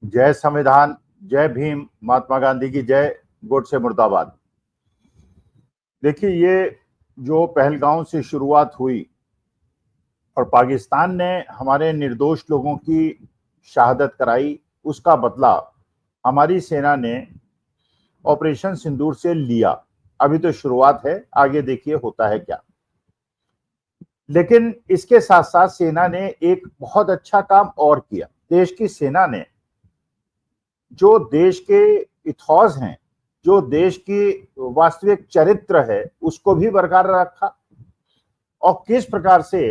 जय संविधान, जय भीम, महात्मा गांधी की जय, गोडसे मुर्दाबाद। देखिए, ये जो पहलगांव से शुरुआत हुई और पाकिस्तान ने हमारे निर्दोष लोगों की शहादत कराई, उसका बदला हमारी सेना ने ऑपरेशन सिंदूर से लिया। अभी तो शुरुआत है, आगे देखिए होता है क्या। लेकिन इसके साथ साथ सेना ने एक बहुत अच्छा काम और किया। देश की सेना ने जो देश के इथॉस हैं, जो देश की वास्तविक चरित्र है, उसको भी बरकरार रखा। और किस प्रकार से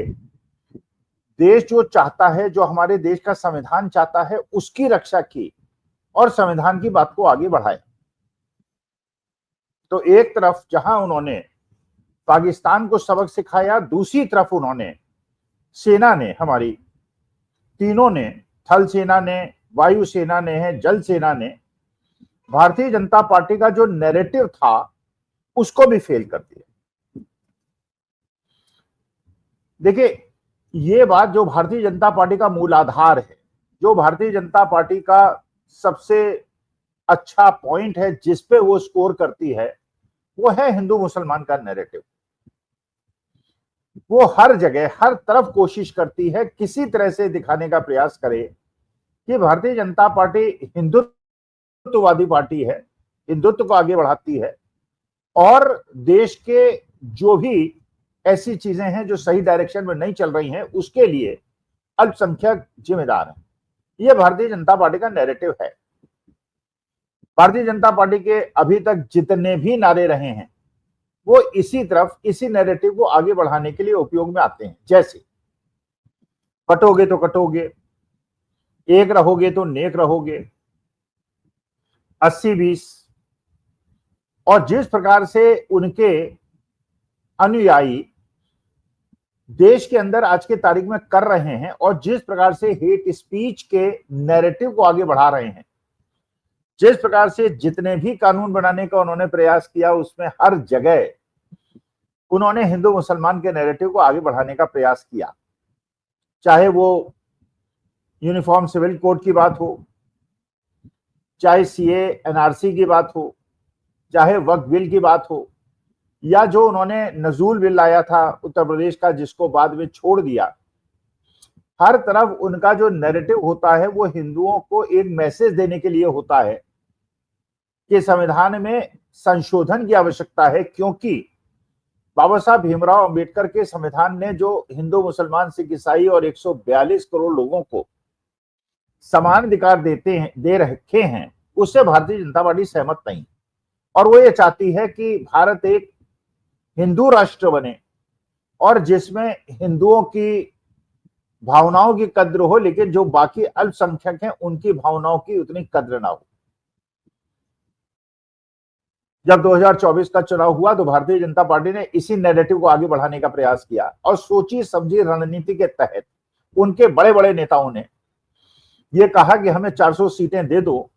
देश जो चाहता है, जो हमारे देश का संविधान चाहता है, उसकी रक्षा की और संविधान की बात को आगे बढ़ाया। तो एक तरफ जहां उन्होंने पाकिस्तान को सबक सिखाया, दूसरी तरफ उन्होंने सेना ने, हमारी तीनों ने, थल सेना ने, वायु सेना ने है, जल सेना ने, भारतीय जनता पार्टी का जो नैरेटिव था उसको भी फेल कर दिया। देखिए, ये बात जो भारतीय जनता पार्टी का मूल आधार है, जो भारतीय जनता पार्टी का सबसे अच्छा पॉइंट है, जिस पे वो स्कोर करती है, वो है हिंदू मुसलमान का नैरेटिव। वो हर जगह, हर तरफ कोशिश करती है, किसी तरह से दिखाने का प्रयास करे कि भारतीय जनता पार्टी हिंदुत्ववादी पार्टी है, हिंदुत्व को आगे बढ़ाती है और देश के जो भी ऐसी चीजें हैं जो सही डायरेक्शन में नहीं चल रही हैं, उसके लिए अल्पसंख्यक जिम्मेदार हैं। यह भारतीय जनता पार्टी का नैरेटिव है। भारतीय जनता पार्टी के अभी तक जितने भी नारे रहे हैं, वो इसी तरफ, इसी नैरेटिव को आगे बढ़ाने के लिए उपयोग में आते हैं। जैसे कटोगे तो कटोगे, एक रहोगे तो नेक रहोगे, 80-20। और जिस प्रकार से उनके अनुयायी देश के अंदर आज के तारीख में कर रहे हैं और जिस प्रकार से हेट स्पीच के नैरेटिव को आगे बढ़ा रहे हैं, जिस प्रकार से जितने भी कानून बनाने का उन्होंने प्रयास किया, उसमें हर जगह उन्होंने हिंदू मुसलमान के नैरेटिव को आगे बढ़ाने का प्रयास किया। चाहे वो यूनिफॉर्म सिविल कोड की बात हो, चाहे सीए एनआरसी की बात हो, चाहे वक्फ बिल की बात हो, या जो उन्होंने नजूल बिल लाया था उत्तर प्रदेश का, जिसको बाद में छोड़ दिया। हर तरफ उनका जो नैरेटिव होता है वो हिंदुओं को एक मैसेज देने के लिए होता है कि संविधान में संशोधन की आवश्यकता है, क्योंकि बाबा साहब भीमराव अंबेडकर के संविधान ने जो हिंदू मुसलमान सिख ईसाई और 142 करोड़ लोगों को समान अधिकार दे रखे हैं, उससे भारतीय जनता पार्टी सहमत नहीं। और वो ये चाहती है कि भारत एक हिंदू राष्ट्र बने और जिसमें हिंदुओं की भावनाओं की कद्र हो, लेकिन जो बाकी अल्पसंख्यक हैं उनकी भावनाओं की उतनी कद्र ना हो। जब 2024 का चुनाव हुआ तो भारतीय जनता पार्टी ने इसी नैरेटिव को आगे बढ़ाने का प्रयास किया और सोची समझी रणनीति के तहत उनके बड़े बड़े नेताओं ने यह कहा कि हमें 400 सीटें दे दो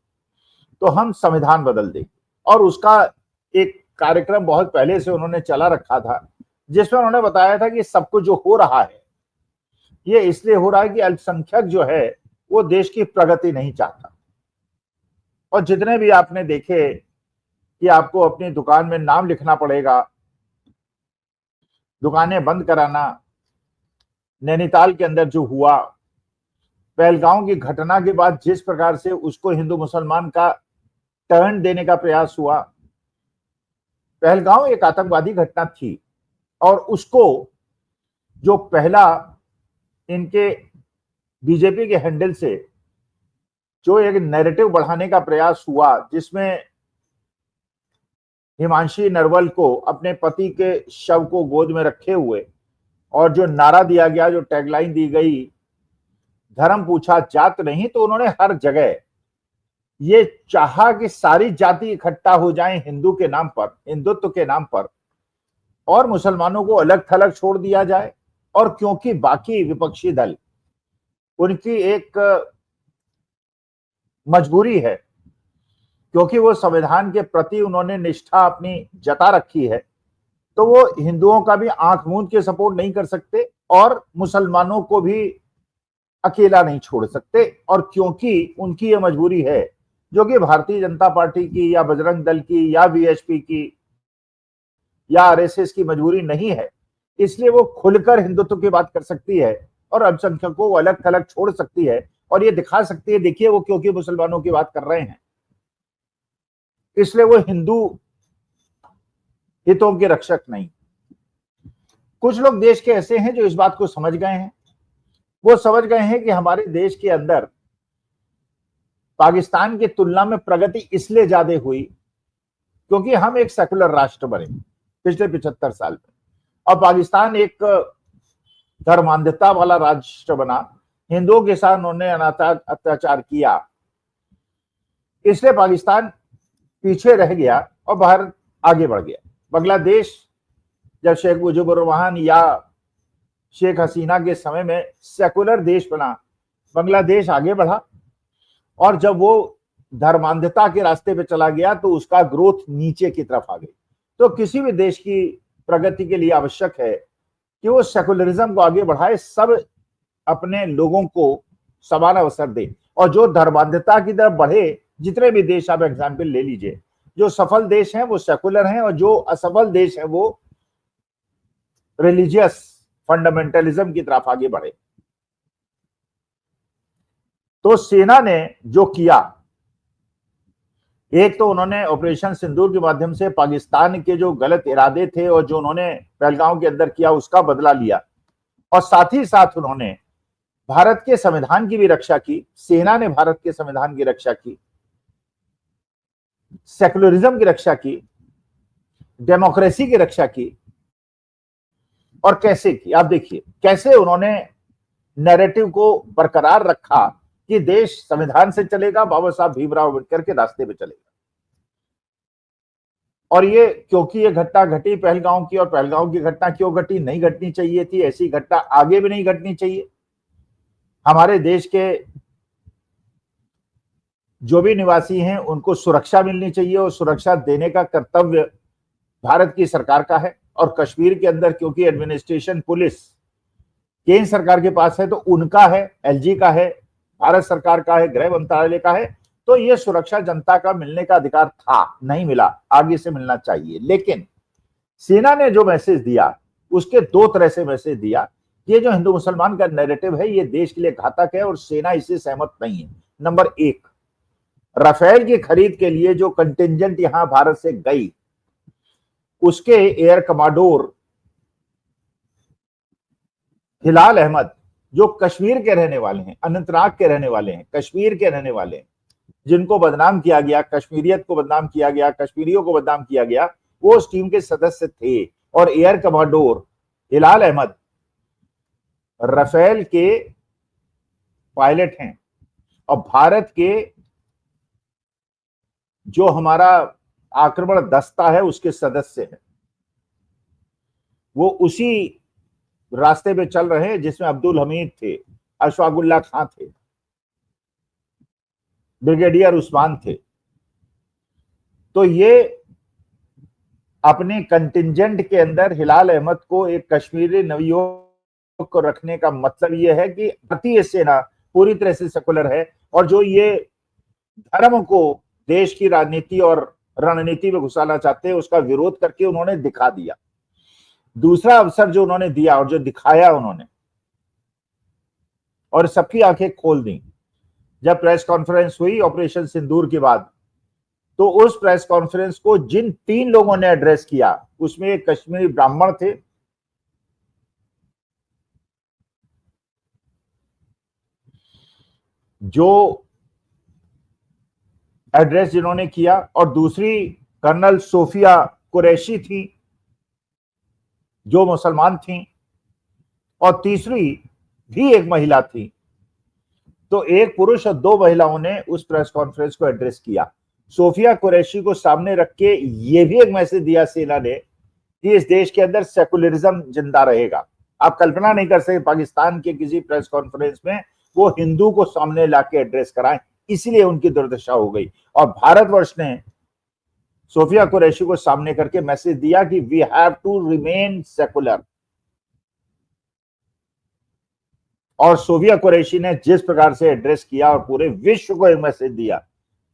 तो हम संविधान बदल देंगे। और उसका एक कार्यक्रम बहुत पहले से उन्होंने चला रखा था, जिसमें उन्होंने बताया था कि सब कुछ जो हो रहा है ये इसलिए हो रहा है कि अल्पसंख्यक जो है वो देश की प्रगति नहीं चाहता। और जितने भी आपने देखे कि आपको अपनी दुकान में नाम लिखना पड़ेगा, दुकानें बंद कराना, नैनीताल के अंदर जो हुआ, पहलगांव की घटना के बाद जिस प्रकार से उसको हिंदू मुसलमान का टर्न देने का प्रयास हुआ। पहलगांव एक आतंकवादी घटना थी और उसको जो पहला इनके बीजेपी के हैंडल से जो एक नैरेटिव बढ़ाने का प्रयास हुआ, जिसमें हिमांशी नरवल को अपने पति के शव को गोद में रखे हुए और जो नारा दिया गया, जो टैगलाइन दी गई, धर्म पूछा जात नहीं, तो उन्होंने हर जगह ये चाहा कि सारी जाति इकट्ठा हो जाएं हिंदू के नाम पर, हिंदुत्व के नाम पर, और मुसलमानों को अलग थलग छोड़ दिया जाए। और क्योंकि बाकी विपक्षी दल, उनकी एक मजबूरी है, क्योंकि वो संविधान के प्रति उन्होंने निष्ठा अपनी जता रखी है, तो वो हिंदुओं का भी आंख मूंद के सपोर्ट नहीं कर सकते और मुसलमानों को भी अकेला नहीं छोड़ सकते, और क्योंकि उनकी यह मजबूरी है, जो कि भारतीय जनता पार्टी की या बजरंग दल की या वीएचपी की या आरएसएस की मजबूरी नहीं है, इसलिए वो खुलकर हिंदुत्व की बात कर सकती है और अल्पसंख्यकों को अलग थलग छोड़ सकती है और ये दिखा सकती है, देखिए वो क्योंकि मुसलमानों की बात कर रहे हैं, इसलिए वो हिंदू हितों के रक्षक नहीं। कुछ लोग देश के ऐसे हैं जो इस बात को समझ गए हैं, वो समझ गए हैं कि हमारे देश के अंदर पाकिस्तान की तुलना में प्रगति इसलिए ज्यादा हुई क्योंकि हम एक सेकुलर राष्ट्र बने पिछले 75 साल में, और पाकिस्तान एक धर्मांधता वाला राष्ट्र बना, हिंदुओं के साथ उन्होंने अत्याचार किया, इसलिए पाकिस्तान पीछे रह गया और भारत आगे बढ़ गया। बांग्लादेश जब शेख मुजीबुर रहमान या शेख हसीना के समय में सेकुलर देश बना, बांग्लादेश आगे बढ़ा, और जब वो धर्मांधता के रास्ते पे चला गया तो उसका ग्रोथ नीचे की तरफ आ गई। तो किसी भी देश की प्रगति के लिए आवश्यक है कि वो सेकुलरिज्म को आगे बढ़ाए, सब अपने लोगों को समान अवसर दे, और जो धर्मांधता की तरफ बढ़े, जितने भी देश आप एग्जाम्पल ले लीजिए, जो सफल देश हैं वो सेकुलर हैं, और जो असफल देश हैं वो रिलीजियस फंडामेंटलिज्म की तरफ आगे बढ़े। तो सेना ने जो किया, एक तो उन्होंने ऑपरेशन सिंदूर के माध्यम से पाकिस्तान के जो गलत इरादे थे और जो उन्होंने पहलगांव के अंदर किया उसका बदला लिया, और साथ ही साथ उन्होंने भारत के संविधान की भी रक्षा की। सेना ने भारत के संविधान की रक्षा की, सेकुलरिज्म की रक्षा की, डेमोक्रेसी की रक्षा की। और कैसे की, आप देखिए कैसे उन्होंने नैरेटिव को बरकरार रखा कि देश संविधान से चलेगा, बाबा साहब भीमराव अम्बेडकर के रास्ते पे चलेगा। और ये क्योंकि ये घटना घटी पहलगांव की, और पहलगांव की घटना क्यों घटी, नहीं घटनी चाहिए थी, ऐसी घटना आगे भी नहीं घटनी चाहिए। हमारे देश के जो भी निवासी हैं उनको सुरक्षा मिलनी चाहिए, और सुरक्षा देने का कर्तव्य भारत की सरकार का है। और कश्मीर के अंदर क्योंकि एडमिनिस्ट्रेशन, पुलिस केंद्र सरकार के पास है, तो उनका है, एलजी का है, भारत सरकार का है, गृह मंत्रालय का है, तो ये सुरक्षा जनता का मिलने का अधिकार था, नहीं मिला, आगे से मिलना चाहिए। लेकिन सेना ने जो मैसेज दिया उसके दो तरह से मैसेज दिया। ये जो हिंदू मुसलमान का नैरेटिव है ये देश के लिए घातक है और सेना इससे सहमत नहीं है। नंबर एक, राफेल की खरीद के लिए जो कंटिजेंट यहां भारत से गई, उसके एयर कमांडोर हिलाल अहमद, जो कश्मीर के रहने वाले हैं, अनंतनाग के रहने वाले हैं, कश्मीर के रहने वाले हैं, जिनको बदनाम किया गया, कश्मीरियत को बदनाम किया गया, कश्मीरियों को बदनाम किया गया, वो उस टीम के सदस्य थे। और एयर कमांडोर हिलाल अहमद राफेल के पायलट हैं, और भारत के जो हमारा आक्रमण दस्ता है उसके सदस्य हैं। वो उसी रास्ते पे चल रहे हैं जिसमें अब्दुल हमीद थे, अशफाकुल्लाह खां थे, ब्रिगेडियर उस्मान थे। तो ये अपने कंटिजेंट के अंदर हिलाल अहमद को, एक कश्मीरी नवयुवक को रखने का मतलब ये है कि भारतीय सेना पूरी तरह से सेकुलर है, और जो ये धर्म को देश की राजनीति और रणनीति में घुसाना चाहते हैं उसका विरोध करके उन्होंने दिखा दिया। दूसरा अवसर जो उन्होंने दिया और जो दिखाया उन्होंने, और सबकी आंखें खोल दी, जब प्रेस कॉन्फ्रेंस हुई ऑपरेशन सिंदूर के बाद, तो उस प्रेस कॉन्फ्रेंस को जिन 3 लोगों ने एड्रेस किया उसमें एक कश्मीरी ब्राह्मण थे, जो एड्रेस जिन्होंने किया, और दूसरी कर्नल सोफिया कुरैशी थी जो मुसलमान थी, और तीसरी भी एक महिला थी। तो एक पुरुष और 2 महिलाओं ने उस प्रेस कॉन्फ्रेंस को एड्रेस किया। सोफिया कुरैशी को सामने रख के ये भी एक मैसेज दिया सेना ने कि इस देश के अंदर सेकुलरिज्म जिंदा रहेगा। आप कल्पना नहीं कर सकते पाकिस्तान के किसी प्रेस कॉन्फ्रेंस में वो हिंदू को सामने लाके एड्रेस कराएं, इसलिए उनकी दुर्दशा हो गई। और भारतवर्ष ने सोफिया कुरैशी को सामने करके मैसेज दिया कि we have to remain secular, और सोफिया कुरैशी ने जिस प्रकार से एड्रेस किया और पूरे विश्व को एक मैसेज दिया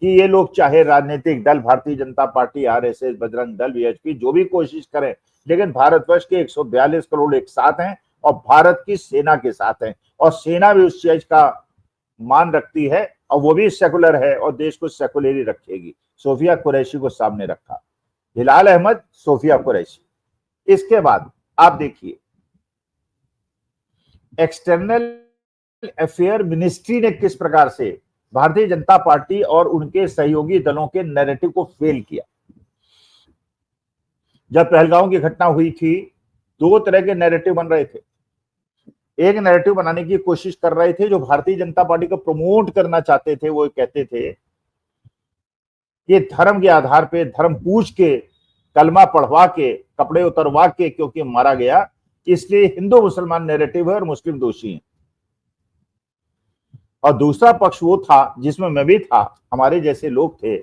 कि ये लोग चाहे राजनीतिक दल Bharatiya Janata party, RSS, Bajrang Dal, VHP जो भी कोशिश करें, लेकिन भारतवर्ष के 142 करोड़ एक साथ हैं और भारत की सेना के साथ हैं, और सेना भी उस चीज का मान रखती है और वो भी सेकुलर है और देश को सेकुलर रखेगी। सोफिया कुरैशी को सामने रखा, हिलाल अहमद, सोफिया कुरैशी। इसके बाद आप देखिए एक्सटर्नल अफेयर मिनिस्ट्री ने किस प्रकार से भारतीय जनता पार्टी और उनके सहयोगी दलों के नैरेटिव को फेल किया। जब पहलगांव की घटना हुई थी, दो तरह के नैरेटिव बन रहे थे। एक नैरेटिव बनाने की कोशिश कर रहे थे जो भारतीय जनता पार्टी को प्रमोट करना चाहते थे। वो कहते थे कि धर्म के आधार पे, धर्म पूछ के, कलमा पढ़वा के, कपड़े उतरवा के क्योंकि मारा गया, इसलिए हिंदू मुसलमान नैरेटिव है और मुस्लिम दोषी हैं। और दूसरा पक्ष वो था जिसमें मैं भी था, हमारे जैसे लोग थे,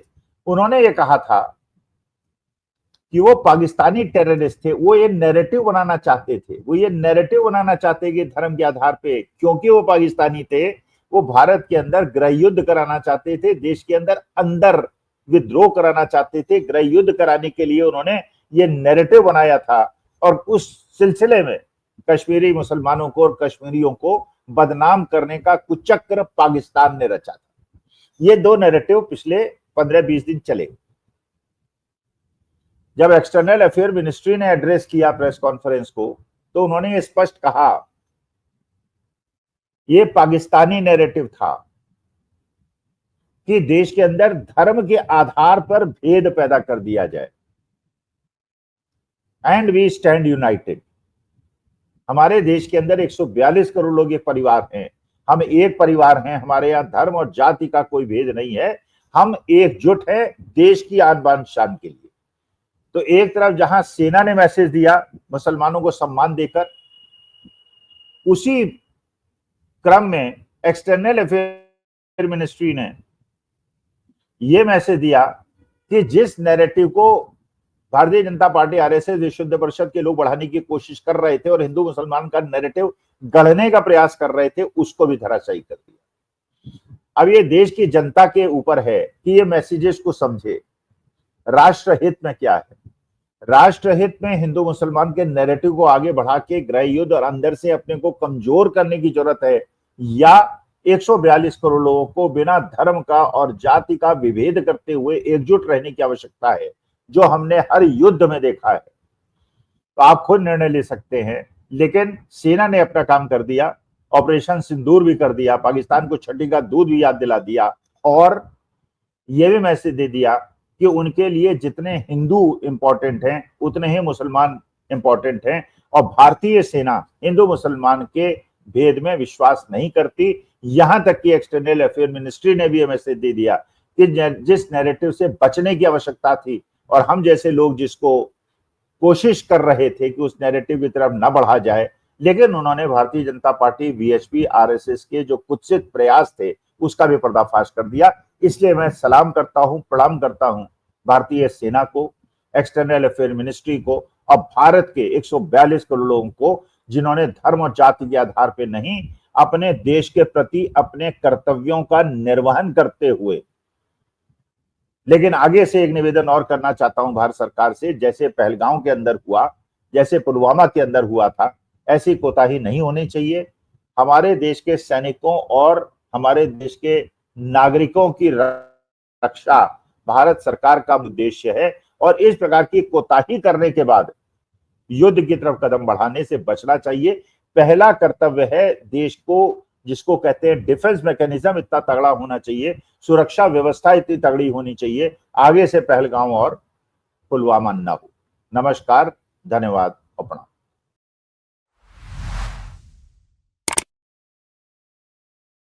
उन्होंने ये कहा था कि वो पाकिस्तानी टेररिस्ट थे। वो ये नैरेटिव बनाना चाहते थे, वो ये नैरेटिव बनाना चाहते कि धर्म के आधार पे, क्योंकि वो पाकिस्तानी थे, वो भारत के अंदर गृह युद्ध कराना चाहते थे, देश के अंदर विद्रोह कराना चाहते थे। गृह युद्ध कराने के लिए उन्होंने ये नैरेटिव बनाया था और उस सिलसिले में कश्मीरी मुसलमानों को और कश्मीरियों को बदनाम करने का कुचक्र पाकिस्तान ने रचा था। ये दो नैरेटिव पिछले 15-20 दिन चले। जब एक्सटर्नल अफेयर मिनिस्ट्री ने एड्रेस किया प्रेस कॉन्फ्रेंस को, तो उन्होंने ये स्पष्ट कहा ये पाकिस्तानी नैरेटिव था कि देश के अंदर धर्म के आधार पर भेद पैदा कर दिया जाए। And we stand united. हमारे देश के अंदर 142 करोड़ लोग एक परिवार हैं, हम एक परिवार हैं, हमारे यहाँ धर्म और जाति का कोई भेद नहीं है, हम एकजुट हैं देश की आन बान शान के लिए। तो एक तरफ जहां सेना ने मैसेज दिया मुसलमानों को सम्मान देकर, उसी क्रम में एक्सटर्नल अफेयर मिनिस्ट्री ने यह मैसेज दिया कि जिस नैरेटिव को भारतीय जनता पार्टी, आरएसएस, विश्व हिंदू परिषद के लोग बढ़ाने की कोशिश कर रहे थे और हिंदू मुसलमान का नैरेटिव गढ़ने का प्रयास कर रहे थे, उसको भी धराशायी कर दिया। अब ये देश की जनता के ऊपर है कि ये मैसेजेस को समझे। राष्ट्रहित में क्या है? राष्ट्रहित में हिंदू मुसलमान के नैरेटिव को आगे बढ़ा के गृह युद्ध और अंदर से अपने को कमजोर करने की जरूरत है, या 142 करोड़ लोगों को बिना धर्म का और जाति का विभेद करते हुए एकजुट रहने की आवश्यकता है, जो हमने हर युद्ध में देखा है। तो आप खुद निर्णय ले सकते हैं। लेकिन सेना ने अपना काम कर दिया, ऑपरेशन सिंदूर भी कर दिया, पाकिस्तान को छठी का दूध भी याद दिला दिया और यह भी मैसेज दे दिया कि उनके लिए जितने हिंदू इंपॉर्टेंट हैं उतने ही मुसलमान इंपॉर्टेंट हैं, और भारतीय सेना हिंदू मुसलमान के भेद में विश्वास नहीं करती। यहां तक कि एक्सटर्नल अफेयर मिनिस्ट्री ने भी मैसेज दे दिया कि जिस नैरेटिव से बचने की आवश्यकता थी और हम जैसे लोग जिसको कोशिश कर रहे थे कि उस नैरेटिव की तरफ न बढ़ा जाए, लेकिन उन्होंने Bharatiya Janata party, VHP, RSS के जो कुत्सित प्रयास थे उसका भी पर्दाफाश कर दिया। इसलिए मैं सलाम करता हूं, प्रणाम करता हूं भारतीय सेना को, एक्सटर्नल अफेयर मिनिस्ट्री को और भारत के 142 करोड़ लोगों को, जिन्होंने धर्म और जाति के आधार पर नहीं, अपने देश के प्रति अपने कर्तव्यों का निर्वहन करते हुए। लेकिन आगे से एक निवेदन और करना चाहता हूं भारत सरकार से, जैसे पहलगांव के अंदर हुआ, जैसे पुलवामा के अंदर हुआ था, ऐसी कोताही नहीं होनी चाहिए। हमारे देश के सैनिकों और हमारे देश के नागरिकों की रक्षा भारत सरकार का उद्देश्य है, और इस प्रकार की कोताही करने के बाद युद्ध की तरफ कदम बढ़ाने से बचना चाहिए। पहला कर्तव्य है देश को, जिसको कहते हैं डिफेंस मैकेनिज्म, इतना तगड़ा होना चाहिए, सुरक्षा व्यवस्था इतनी तगड़ी होनी चाहिए, आगे से पहलगांव और पुलवामा न हो। नमस्कार, धन्यवाद।